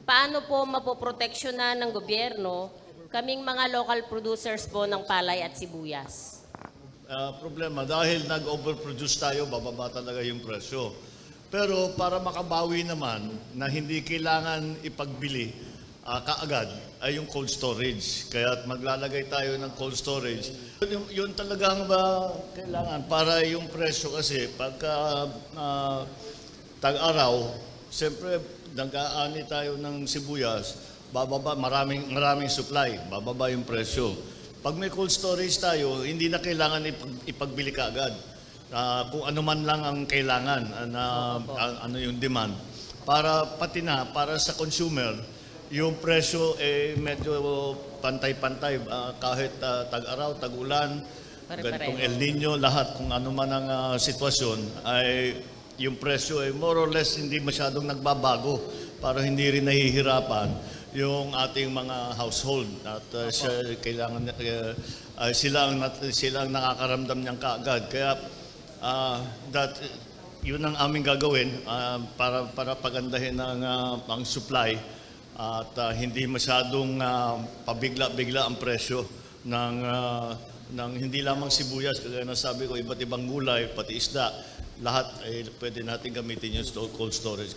paano po mapoproteksyonan ng gobyerno kaming mga local producers po ng palay at sibuyas? Problema, dahil nag-overproduce tayo, bababa talaga yung presyo. Pero para makabawi naman na hindi kailangan ipagbili kaagad ay yung cold storage. Kaya maglalagay tayo ng cold storage. Yun talagang kailangan para yung presyo kasi pagka tag-araw, siyempre nag-aani tayo ng sibuyas, bababa, maraming supply, bababa yung presyo. Pag may cold storage tayo, hindi na kailangan ipagbili kaagad. Kung ano man lang ang kailangan, ano yung demand. Para sa consumer, yung presyo medyo pantay-pantay kahit tag-araw, tag-ulan, ganitong El Nino, lahat kung ano man ang sitwasyon ay yung presyo ay more or less hindi masyadong nagbabago para hindi rin nahihirapan yung ating mga household at sila ang nakakaramdam niyang kaagad. Kaya yun ang aming gagawin para pagandahin ang supply at hindi masyadong pabigla-bigla ang presyo ng hindi lamang sibuyas, kagaya na sabi ko, iba't ibang gulay, pati isda, lahat ay pwede natin gamitin yung cold storage.